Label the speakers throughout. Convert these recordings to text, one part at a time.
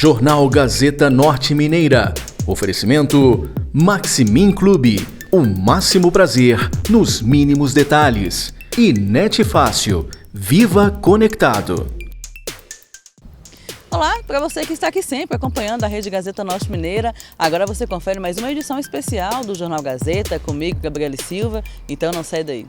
Speaker 1: Jornal Gazeta Norte Mineira. Oferecimento Maximin Clube. O máximo prazer nos mínimos detalhes. E Net Fácil. Viva Conectado.
Speaker 2: Olá, para você que está aqui sempre acompanhando a Rede Gazeta Norte Mineira, agora você confere mais uma edição especial do Jornal Gazeta, comigo, Gabriele Silva, então não sai daí.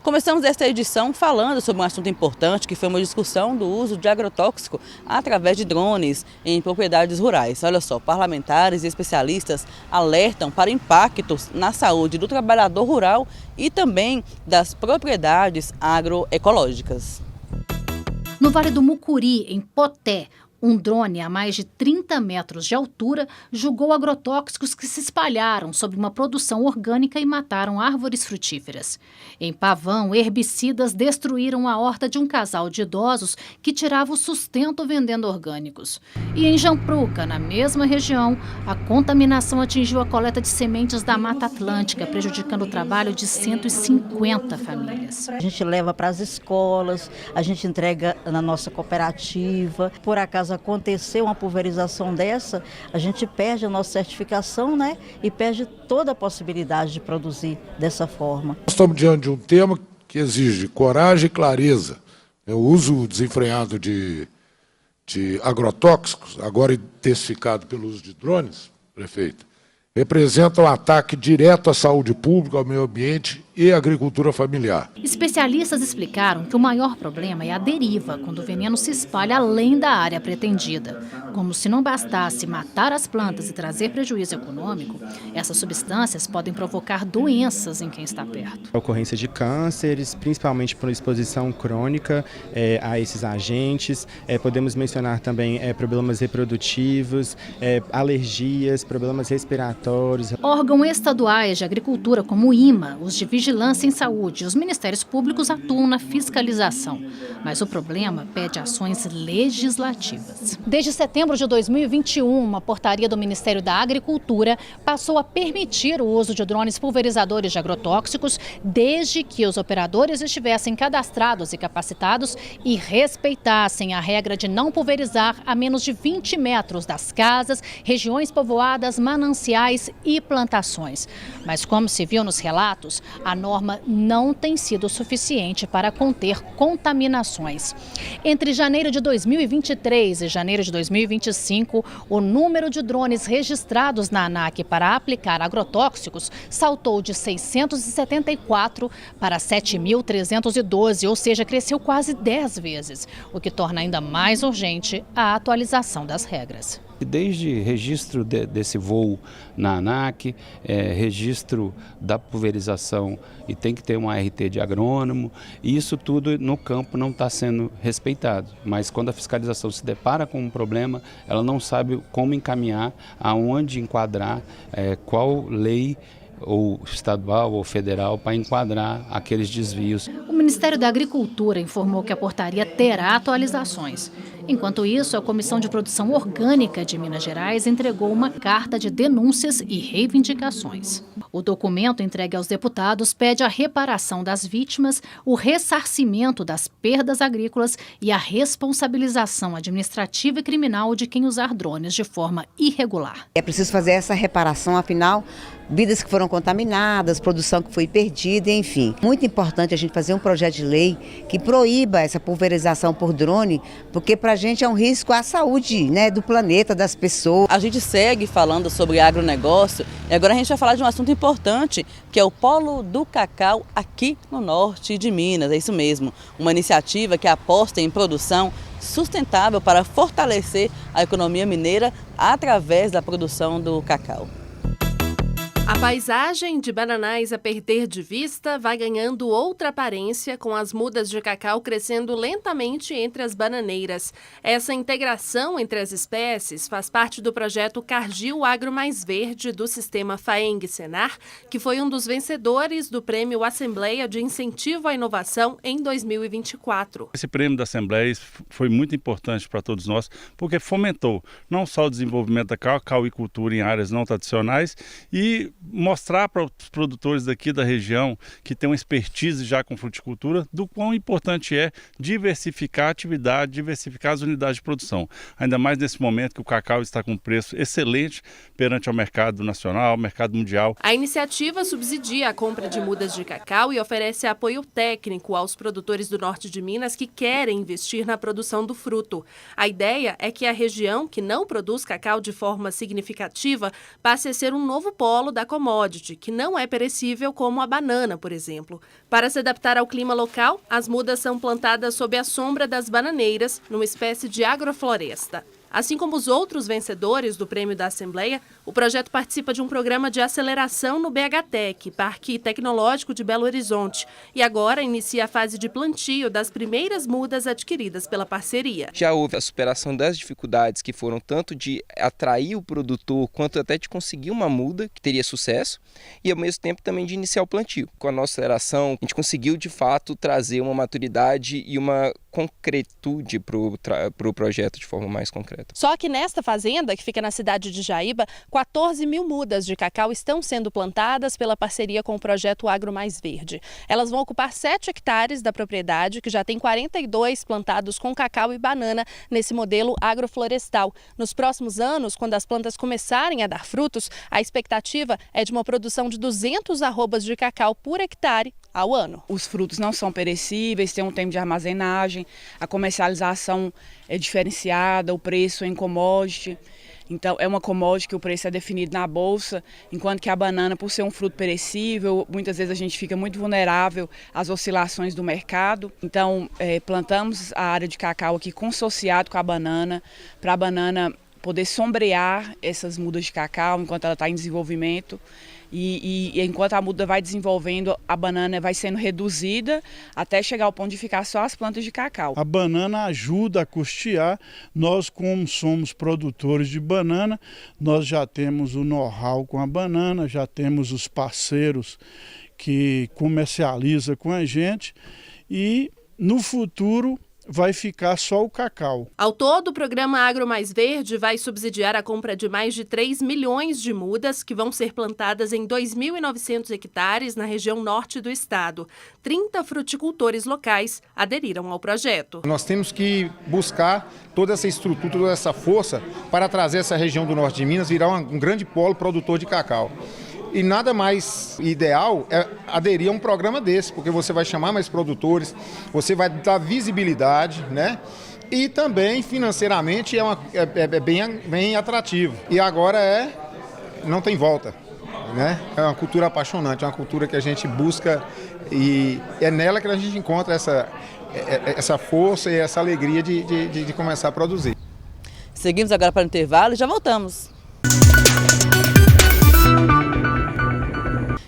Speaker 2: Começamos esta edição falando sobre um assunto importante que foi uma discussão do uso de agrotóxico através de drones em propriedades rurais. Olha só, parlamentares e especialistas alertam para impactos na saúde do trabalhador rural e também das propriedades agroecológicas.
Speaker 3: No Vale do Mucuri, em Poté, um drone a mais de 30 metros de altura julgou agrotóxicos que se espalharam sobre uma produção orgânica e mataram árvores frutíferas. Em Pavão, herbicidas destruíram a horta de um casal de idosos que tirava o sustento vendendo orgânicos. E em Jampruca, na mesma região, a contaminação atingiu a coleta de sementes da Mata Atlântica, prejudicando o trabalho de 150 famílias.
Speaker 4: A gente leva para as escolas, a gente entrega na nossa cooperativa. Por acaso acontecer uma pulverização dessa, a gente perde a nossa certificação, né? E perde toda a possibilidade de produzir dessa forma.
Speaker 5: Nós estamos diante de um tema que exige coragem e clareza. O uso desenfreado de agrotóxicos, agora intensificado pelo uso de drones, prefeito, representa um ataque direto à saúde pública, ao meio ambiente e à agricultura familiar.
Speaker 3: Especialistas explicaram que o maior problema é a deriva, quando o veneno se espalha além da área pretendida. Como se não bastasse matar as plantas e trazer prejuízo econômico, essas substâncias podem provocar doenças em quem está perto.
Speaker 6: A ocorrência de cânceres, principalmente por exposição crônica a esses agentes. Podemos mencionar também problemas reprodutivos, alergias, problemas respiratórios.
Speaker 3: Órgãos estaduais de agricultura, como o IMA, os de vigilância em saúde e os ministérios públicos atuam na fiscalização. Mas o problema pede ações legislativas. Desde setembro de 2021, uma portaria do Ministério da Agricultura passou a permitir o uso de drones pulverizadores de agrotóxicos, desde que os operadores estivessem cadastrados e capacitados e respeitassem a regra de não pulverizar a menos de 20 metros das casas, regiões povoadas, mananciais e plantações. Mas como se viu nos relatos, a norma não tem sido suficiente para conter contaminações. Entre janeiro de 2023 e janeiro de 2025, o número de drones registrados na ANAC para aplicar agrotóxicos saltou de 674 para 7.312, ou seja, cresceu quase 10 vezes, o que torna ainda mais urgente a atualização das regras.
Speaker 7: Desde registro desse voo na ANAC, registro da pulverização e tem que ter um ART de agrônomo, e isso tudo no campo não está sendo respeitado. Mas quando a fiscalização se depara com um problema, ela não sabe como encaminhar, aonde enquadrar, qual lei ou estadual ou federal para enquadrar aqueles desvios.
Speaker 3: O Ministério da Agricultura informou que a portaria terá atualizações. Enquanto isso, a Comissão de Produção Orgânica de Minas Gerais entregou uma carta de denúncias e reivindicações. O documento entregue aos deputados pede a reparação das vítimas, o ressarcimento das perdas agrícolas e a responsabilização administrativa e criminal de quem usar drones de forma irregular.
Speaker 8: É preciso fazer essa reparação, afinal, vidas que foram contaminadas, produção que foi perdida, enfim. Muito importante a gente fazer um projeto de lei que proíba essa pulverização por drone, porque para a gente é um risco à saúde, né, do planeta, das pessoas.
Speaker 2: A gente segue falando sobre agronegócio e agora a gente vai falar de um assunto importante, que é o Polo do Cacau aqui no norte de Minas. É isso mesmo, uma iniciativa que aposta em produção sustentável para fortalecer a economia mineira através da produção do cacau.
Speaker 9: A paisagem de Bananais a perder de vista vai ganhando outra aparência, com as mudas de cacau crescendo lentamente entre as bananeiras. Essa integração entre as espécies faz parte do projeto Cargill Agro Mais Verde do sistema FAENG-Senar, que foi um dos vencedores do Prêmio Assembleia de Incentivo à Inovação em 2024.
Speaker 10: Esse prêmio da Assembleia foi muito importante para todos nós, porque fomentou não só o desenvolvimento da cacauicultura em áreas não tradicionais e mostrar para os produtores daqui da região que tem uma expertise já com fruticultura do quão importante é diversificar a atividade, diversificar as unidades de produção. Ainda mais nesse momento que o cacau está com um preço excelente perante ao mercado nacional, ao mercado mundial.
Speaker 9: A iniciativa subsidia a compra de mudas de cacau e oferece apoio técnico aos produtores do norte de Minas que querem investir na produção do fruto. A ideia é que a região que não produz cacau de forma significativa passe a ser um novo polo da commodity, que não é perecível como a banana, por exemplo. Para se adaptar ao clima local, as mudas são plantadas sob a sombra das bananeiras, numa espécie de agrofloresta. Assim como os outros vencedores do Prêmio da Assembleia, o projeto participa de um programa de aceleração no BHTEC, Parque Tecnológico de Belo Horizonte, e agora inicia a fase de plantio das primeiras mudas adquiridas pela parceria.
Speaker 11: Já houve a superação das dificuldades que foram tanto de atrair o produtor, quanto até de conseguir uma muda que teria sucesso, e ao mesmo tempo também de iniciar o plantio. Com a nossa aceleração, a gente conseguiu de fato trazer uma maturidade e uma concretude para o projeto de forma mais concreta.
Speaker 9: Só que nesta fazenda, que fica na cidade de Jaíba, 14 mil mudas de cacau estão sendo plantadas pela parceria com o projeto Agro Mais Verde. Elas vão ocupar 7 hectares da propriedade, que já tem 42 plantados com cacau e banana nesse modelo agroflorestal. Nos próximos anos, quando as plantas começarem a dar frutos, a expectativa é de uma produção de 200 arrobas de cacau por hectare ao ano.
Speaker 12: Os frutos não são perecíveis, tem um tempo de armazenagem, a comercialização é diferenciada, o preço é em commodity. Então, é uma commodity que o preço é definido na bolsa, enquanto que a banana, por ser um fruto perecível, muitas vezes a gente fica muito vulnerável às oscilações do mercado. Então, plantamos a área de cacau aqui consociado com a banana, para a banana poder sombrear essas mudas de cacau enquanto ela está em desenvolvimento. E enquanto a muda vai desenvolvendo, a banana vai sendo reduzida até chegar ao ponto de ficar só as plantas de cacau.
Speaker 13: A banana ajuda a custear. Nós, como somos produtores de banana, nós já temos o know-how com a banana, já temos os parceiros que comercializam com a gente e no futuro vai ficar só o cacau.
Speaker 9: Ao todo, o programa Agro Mais Verde vai subsidiar a compra de mais de 3 milhões de mudas que vão ser plantadas em 2.900 hectares na região norte do estado. 30 fruticultores locais aderiram ao projeto.
Speaker 14: Nós temos que buscar toda essa estrutura, toda essa força para trazer essa região do norte de Minas virar um grande polo produtor de cacau. E nada mais ideal é aderir a um programa desse, porque você vai chamar mais produtores, você vai dar visibilidade, né? E também financeiramente é bem atrativo. E agora não tem volta, né? É uma cultura apaixonante, é uma cultura que a gente busca e é nela que a gente encontra essa força e essa alegria de começar a produzir.
Speaker 2: Seguimos agora para o intervalo e já voltamos.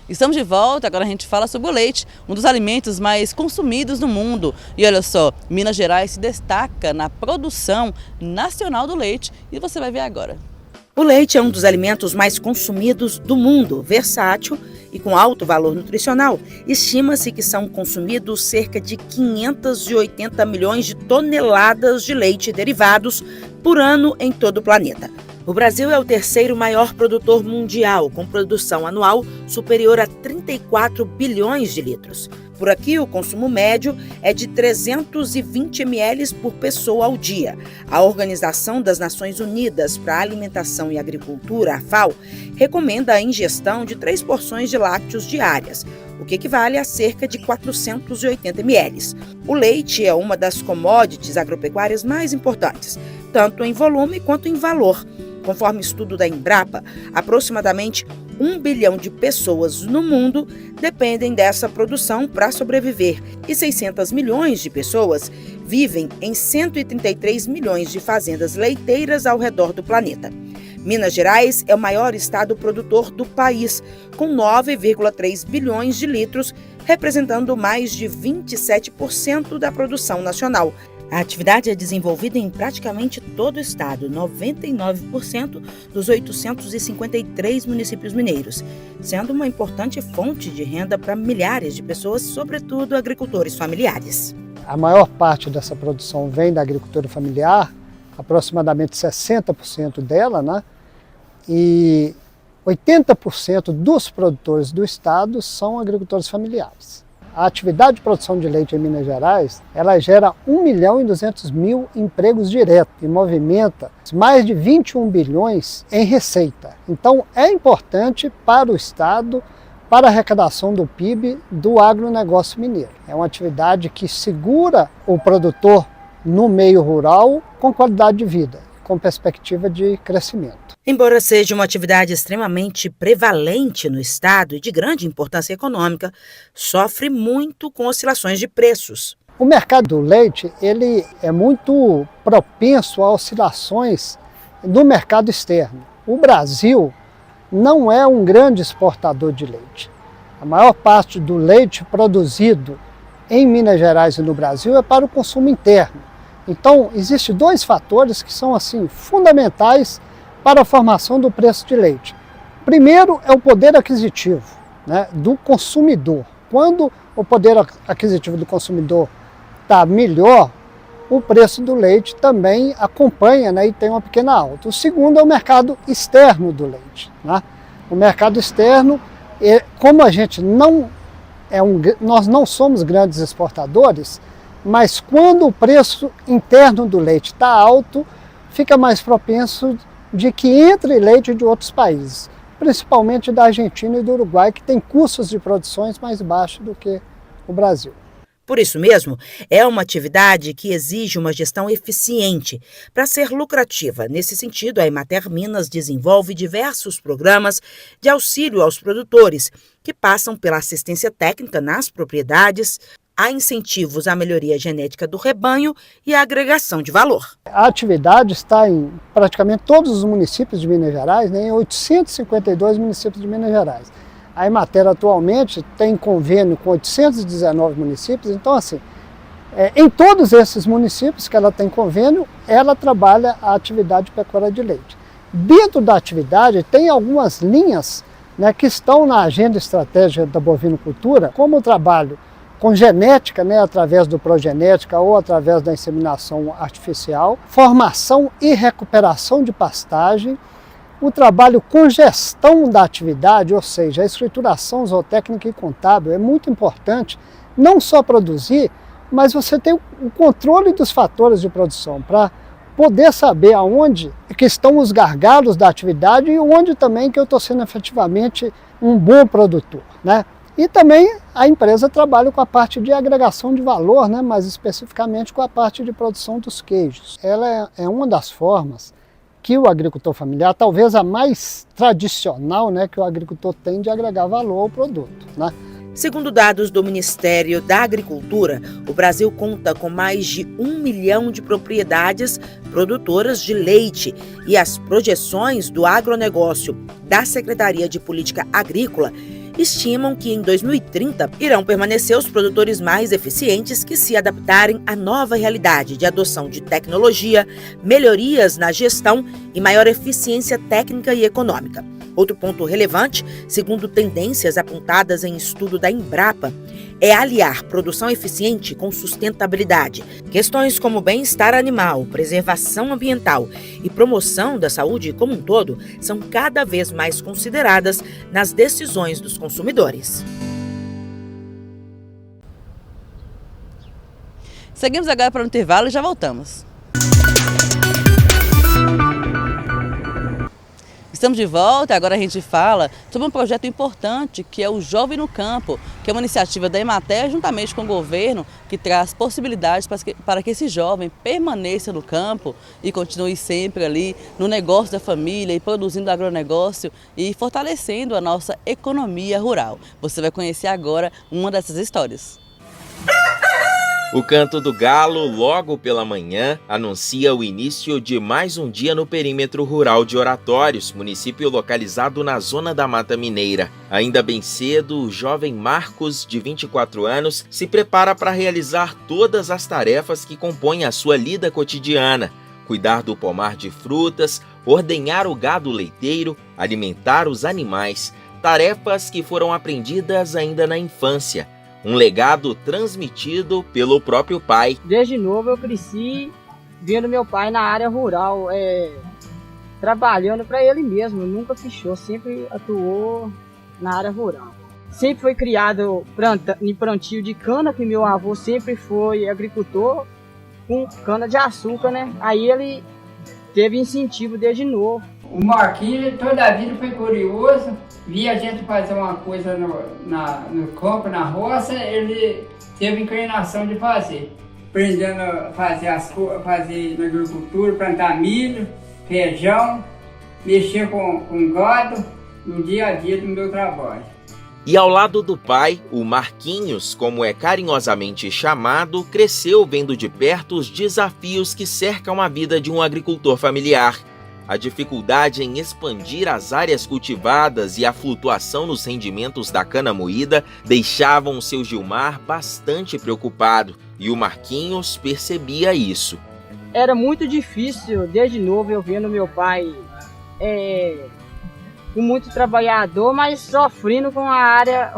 Speaker 2: Estamos de volta, agora a gente fala sobre o leite, um dos alimentos mais consumidos no mundo. E olha só, Minas Gerais se destaca na produção nacional do leite e você vai ver agora.
Speaker 15: O leite é um dos alimentos mais consumidos do mundo, versátil e com alto valor nutricional. Estima-se que são consumidos cerca de 580 milhões de toneladas de leite e derivados por ano em todo o planeta. O Brasil é o terceiro maior produtor mundial, com produção anual superior a 34 bilhões de litros. Por aqui, o consumo médio é de 320 ml por pessoa ao dia. A Organização das Nações Unidas para a Alimentação e Agricultura, a FAO, recomenda a ingestão de 3 porções de lácteos diárias, o que equivale a cerca de 480 ml. O leite é uma das commodities agropecuárias mais importantes, tanto em volume quanto em valor. Conforme estudo da Embrapa, aproximadamente 1 bilhão de pessoas no mundo dependem dessa produção para sobreviver e 600 milhões de pessoas vivem em 133 milhões de fazendas leiteiras ao redor do planeta. Minas Gerais é o maior estado produtor do país, com 9,3 bilhões de litros, representando mais de 27% da produção nacional. A atividade é desenvolvida em praticamente todo o estado, 99% dos 853 municípios mineiros, sendo uma importante fonte de renda para milhares de pessoas, sobretudo agricultores familiares.
Speaker 16: A maior parte dessa produção vem da agricultura familiar, aproximadamente 60% dela, né? E 80% dos produtores do estado são agricultores familiares. A atividade de produção de leite em Minas Gerais, ela gera 1.200.000 empregos diretos e movimenta mais de 21 bilhões em receita. Então é importante para o estado, para a arrecadação do PIB do agronegócio mineiro. É uma atividade que segura o produtor no meio rural com qualidade de vida, com perspectiva de crescimento.
Speaker 15: Embora seja uma atividade extremamente prevalente no estado e de grande importância econômica, sofre muito com oscilações de preços.
Speaker 16: O mercado do leite ele é muito propenso a oscilações do mercado externo. O Brasil não é um grande exportador de leite. A maior parte do leite produzido em Minas Gerais e no Brasil é para o consumo interno. Então, existem dois fatores que são assim fundamentais para a formação do preço de leite. Primeiro é o poder aquisitivo, né, do consumidor. Quando o poder aquisitivo do consumidor está melhor, o preço do leite também acompanha, né, e tem uma pequena alta. O segundo é o mercado externo do leite, né? O mercado externo, como a gente nós não somos grandes exportadores, mas quando o preço interno do leite está alto, fica mais propenso de que entre leite de outros países, principalmente da Argentina e do Uruguai, que tem custos de produções mais baixos do que o Brasil.
Speaker 15: Por isso mesmo, é uma atividade que exige uma gestão eficiente para ser lucrativa. Nesse sentido, a Emater Minas desenvolve diversos programas de auxílio aos produtores, que passam pela assistência técnica nas propriedades, há incentivos à melhoria genética do rebanho e à agregação de valor.
Speaker 16: A atividade está em praticamente todos os municípios de Minas Gerais, né, em 852 municípios de Minas Gerais. A Emater atualmente tem convênio com 819 municípios, então assim, em todos esses municípios que ela tem convênio, ela trabalha a atividade de pecuária de leite. Dentro da atividade tem algumas linhas, né, que estão na agenda estratégica da bovinocultura, como o trabalho com genética, né, através do progenética ou através da inseminação artificial, formação e recuperação de pastagem, o trabalho com gestão da atividade, ou seja, a escrituração zootécnica e contábil é muito importante, não só produzir, mas você ter o controle dos fatores de produção, para poder saber aonde que estão os gargalos da atividade e onde também que eu estou sendo efetivamente um bom produtor, né? E também a empresa trabalha com a parte de agregação de valor, né, mais especificamente com a parte de produção dos queijos. Ela é uma das formas que o agricultor familiar, talvez a mais tradicional, né, que o agricultor tem de agregar valor ao produto, né?
Speaker 15: Segundo dados do Ministério da Agricultura, o Brasil conta com mais de 1 milhão de propriedades produtoras de leite e as projeções do agronegócio da Secretaria de Política Agrícola estimam que em 2030 irão permanecer os produtores mais eficientes que se adaptarem à nova realidade de adoção de tecnologia, melhorias na gestão e maior eficiência técnica e econômica. Outro ponto relevante, segundo tendências apontadas em estudo da Embrapa, é aliar produção eficiente com sustentabilidade. Questões como bem-estar animal, preservação ambiental e promoção da saúde como um todo são cada vez mais consideradas nas decisões dos consumidores.
Speaker 2: Seguimos agora para o intervalo e já voltamos. Estamos de volta, agora a gente fala sobre um projeto importante que é o Jovem no Campo, que é uma iniciativa da Emater juntamente com o governo que traz possibilidades para que esse jovem permaneça no campo e continue sempre ali no negócio da família e produzindo agronegócio e fortalecendo a nossa economia rural. Você vai conhecer agora uma dessas histórias.
Speaker 17: O canto do galo, logo pela manhã, anuncia o início de mais um dia no perímetro rural de Oratórios, município localizado na zona da Mata Mineira. Ainda bem cedo, o jovem Marcos, de 24 anos, se prepara para realizar todas as tarefas que compõem a sua lida cotidiana: cuidar do pomar de frutas, ordenhar o gado leiteiro, alimentar os animais, tarefas que foram aprendidas ainda na infância. Um legado transmitido pelo próprio pai.
Speaker 18: Desde novo eu cresci vendo meu pai na área rural, trabalhando para ele mesmo, nunca fechou, sempre atuou na área rural. Sempre foi criado em plantio de cana, que meu avô sempre foi agricultor com cana de açúcar, né? Aí ele teve incentivo desde novo.
Speaker 19: O Marquinhos toda a vida foi curioso, via a gente fazer uma coisa no campo, na roça, ele teve inclinação de fazer. Aprendendo a fazer na agricultura, plantar milho, feijão, mexer com gado no dia a dia do meu trabalho.
Speaker 17: E ao lado do pai, o Marquinhos, como é carinhosamente chamado, cresceu vendo de perto os desafios que cercam a vida de um agricultor familiar. A dificuldade em expandir as áreas cultivadas e a flutuação nos rendimentos da cana moída deixavam o seu Gilmar bastante preocupado, e o Marquinhos percebia isso.
Speaker 18: Era muito difícil, desde novo eu vendo meu pai com muito trabalhador, mas sofrendo com a área,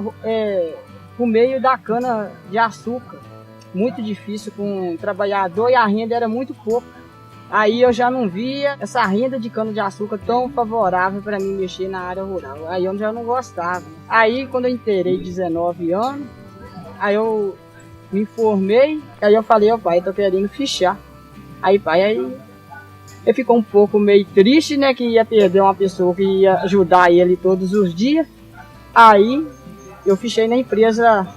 Speaker 18: com o meio da cana de açúcar. Muito difícil com o trabalhador e a renda era muito pouca. Aí eu já não via essa renda de cana-de-açúcar tão favorável para mim mexer na área rural. Aí eu já não gostava. Aí quando eu inteirei 19 anos, aí eu me formei, aí eu falei, ó pai, eu tô querendo fichar. Aí pai, ele ficou um pouco meio triste, né, que ia perder uma pessoa que ia ajudar ele todos os dias. Aí eu fichei na empresa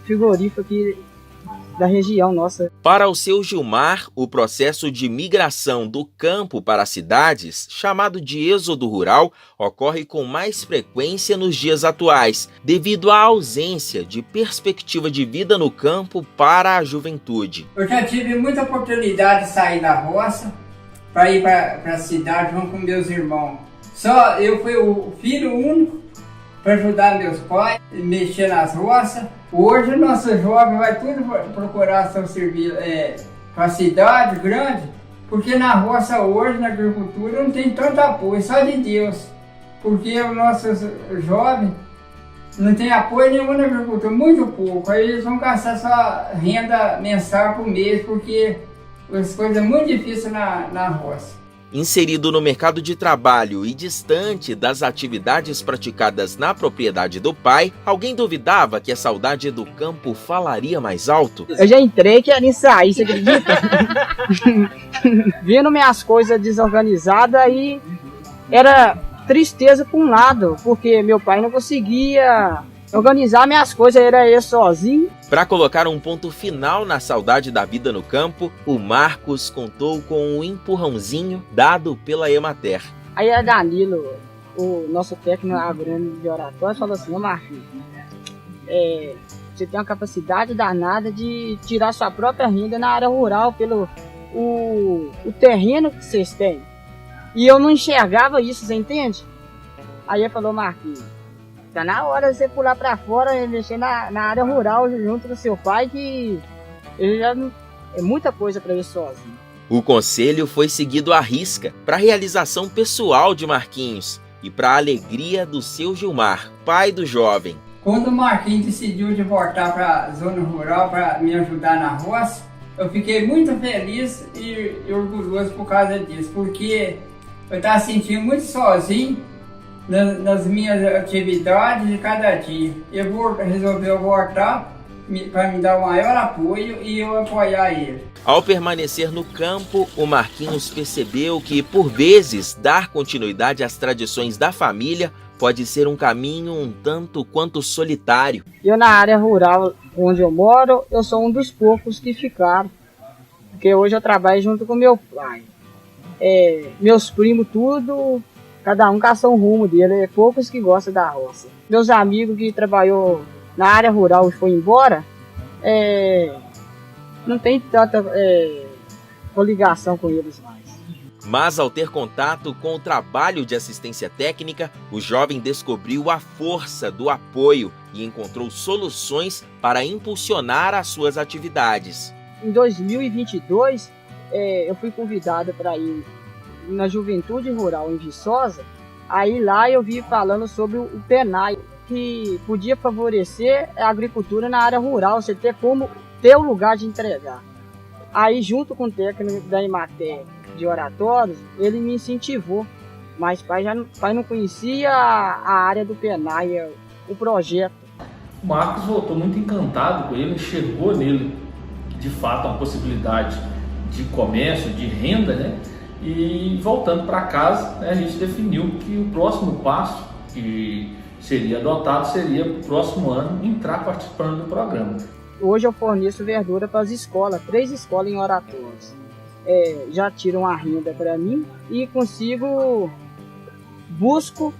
Speaker 18: frigorífica aqui da região nossa.
Speaker 17: Para o seu Gilmar, o processo de migração do campo para as cidades, chamado de êxodo rural, ocorre com mais frequência nos dias atuais, devido à ausência de perspectiva de vida no campo para a juventude.
Speaker 19: Eu já tive muita oportunidade de sair da roça para ir para a cidade junto com meus irmãos. Só eu fui o filho único para ajudar meus pais, mexer nas roças. Hoje o nosso jovem vai tudo procurar seu serviço para a cidade grande, porque na roça hoje, na agricultura, não tem tanto apoio, só de Deus. Porque o nosso jovem não tem apoio nenhum na agricultura, muito pouco. Aí eles vão gastar só renda mensal por mês, porque as coisas são muito difíceis na roça.
Speaker 17: Inserido no mercado de trabalho e distante das atividades praticadas na propriedade do pai, alguém duvidava que a saudade do campo falaria mais alto?
Speaker 18: Eu já entrei querendo sair, você acredita? Vendo minhas coisas desorganizadas, aí era tristeza por um lado, porque meu pai não conseguia organizar minhas coisas, era eu sozinho.
Speaker 17: Para colocar um ponto final na saudade da vida no campo, o Marcos contou com um empurrãozinho dado pela Emater.
Speaker 18: Aí a Danilo, o nosso técnico agrônomo de Oratórios, falou assim: ô Marquinhos, você tem uma capacidade danada de tirar sua própria renda na área rural pelo o terreno que vocês têm. E eu não enxergava isso, você entende? Aí ele falou: Marquinhos, tá na hora de você pular pra fora e mexer na área rural junto com seu pai, que ele já não, é muita coisa para ele sozinho.
Speaker 17: O conselho foi seguido à risca para a realização pessoal de Marquinhos e para a alegria do seu Gilmar, pai do jovem.
Speaker 19: Quando o Marquinhos decidiu de voltar para a zona rural para me ajudar na roça, eu fiquei muito feliz e orgulhoso por causa disso, porque eu estava sentindo muito sozinho nas minhas atividades de cada dia. Eu resolvi voltar para me dar o maior apoio e eu apoiar ele.
Speaker 17: Ao permanecer no campo, o Marquinhos percebeu que, por vezes, dar continuidade às tradições da família pode ser um caminho um tanto quanto solitário.
Speaker 18: Eu, na área rural onde eu moro, eu sou um dos poucos que ficaram, porque hoje eu trabalho junto com meu pai. Meus primos, tudo, cada um caçou um rumo dele, poucos que gostam da roça. Meus amigos que trabalhou na área rural e foi embora, não tem tanta coligação com eles mais.
Speaker 17: Mas ao ter contato com o trabalho de assistência técnica, o jovem descobriu a força do apoio e encontrou soluções para impulsionar as suas atividades.
Speaker 18: Em 2022, eu fui convidada para ir na Juventude Rural em Viçosa. Aí lá eu vi falando sobre o PENAI, que podia favorecer a agricultura na área rural, você ter como ter o lugar de entregar. Aí junto com o técnico da Emater de Oratórios, ele me incentivou, mas pai não conhecia a área do PENAI, o projeto.
Speaker 20: O Marcos voltou muito encantado com ele, enxergou nele de fato uma possibilidade de comércio, de renda, né? E voltando para casa, né, a gente definiu que o próximo passo que seria adotado seria o próximo ano entrar participando do programa.
Speaker 18: Hoje eu forneço verdura para as escolas, 3 escolas em Oratórios. Já tiram a renda para mim e busco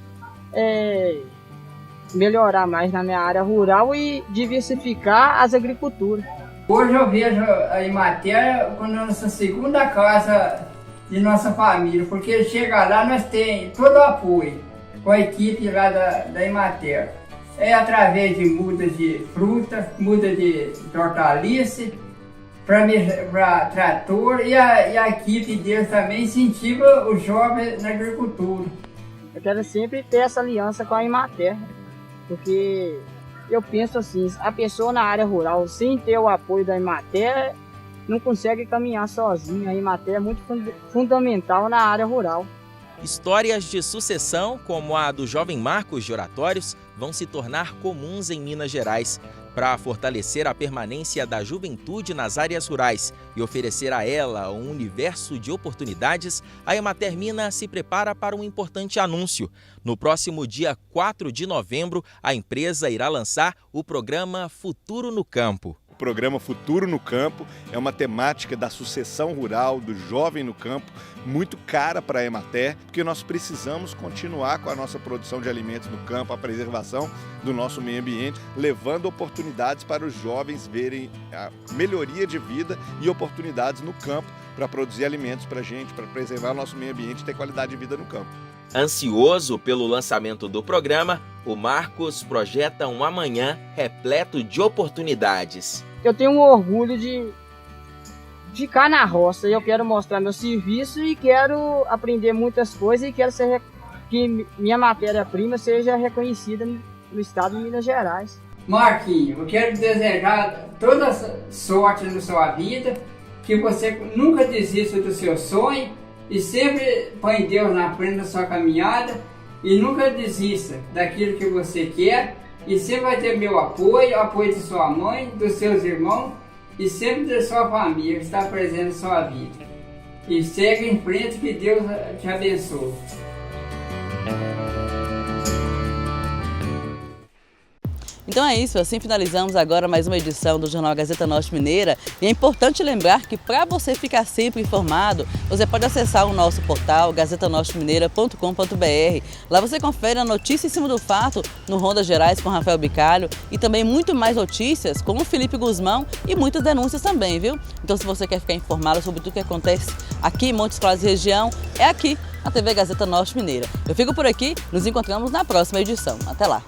Speaker 18: melhorar mais na minha área rural e diversificar as agriculturas.
Speaker 19: Hoje eu vejo a Emater como nossa segunda casa de nossa família, porque chega lá, nós temos todo o apoio com a equipe lá da Emater. Através de mudas de fruta, muda de hortaliça, para trator, e a equipe deles também incentiva os jovens na agricultura.
Speaker 18: Eu quero sempre ter essa aliança com a Emater, porque eu penso assim, a pessoa na área rural, sem ter o apoio da Emater, não consegue caminhar sozinha. A Emater é muito fundamental na área rural.
Speaker 17: Histórias de sucessão, como a do jovem Marcos de Oratórios, vão se tornar comuns em Minas Gerais. Para fortalecer a permanência da juventude nas áreas rurais e oferecer a ela um universo de oportunidades, a Emater Minas se prepara para um importante anúncio. No próximo dia 4 de novembro, a empresa irá lançar o programa Futuro no Campo.
Speaker 21: O programa Futuro no Campo é uma temática da sucessão rural, do jovem no campo, muito cara para a Emater, porque nós precisamos continuar com a nossa produção de alimentos no campo, a preservação do nosso meio ambiente, levando oportunidades para os jovens verem a melhoria de vida e oportunidades no campo para produzir alimentos para a gente, para preservar o nosso meio ambiente e ter qualidade de vida no campo.
Speaker 17: Ansioso pelo lançamento do programa, o Marcos projeta um amanhã repleto de oportunidades.
Speaker 18: Eu tenho um orgulho de ficar na roça, eu quero mostrar meu serviço e quero aprender muitas coisas e quero que minha matéria-prima seja reconhecida no estado de Minas Gerais.
Speaker 19: Marquinhos, eu quero desejar toda sorte na sua vida, que você nunca desista do seu sonho e sempre põe Deus na frente da sua caminhada e nunca desista daquilo que você quer e sempre vai ter meu apoio, apoio de sua mãe, dos seus irmãos e sempre da sua família que está presente na sua vida. E segue em frente, que Deus te abençoe.
Speaker 2: Então é isso, assim finalizamos agora mais uma edição do Jornal Gazeta Norte Mineira. E é importante lembrar que para você ficar sempre informado, você pode acessar o nosso portal gazetanortemineira.com.br. Lá você confere a notícia em cima do fato no Rondas Gerais com Rafael Bicalho e também muito mais notícias com o Felipe Guzmão e muitas denúncias também, viu? Então se você quer ficar informado sobre tudo que acontece aqui em Montes Claros e região, é aqui na TV Gazeta Norte Mineira. Eu fico por aqui, nos encontramos na próxima edição. Até lá!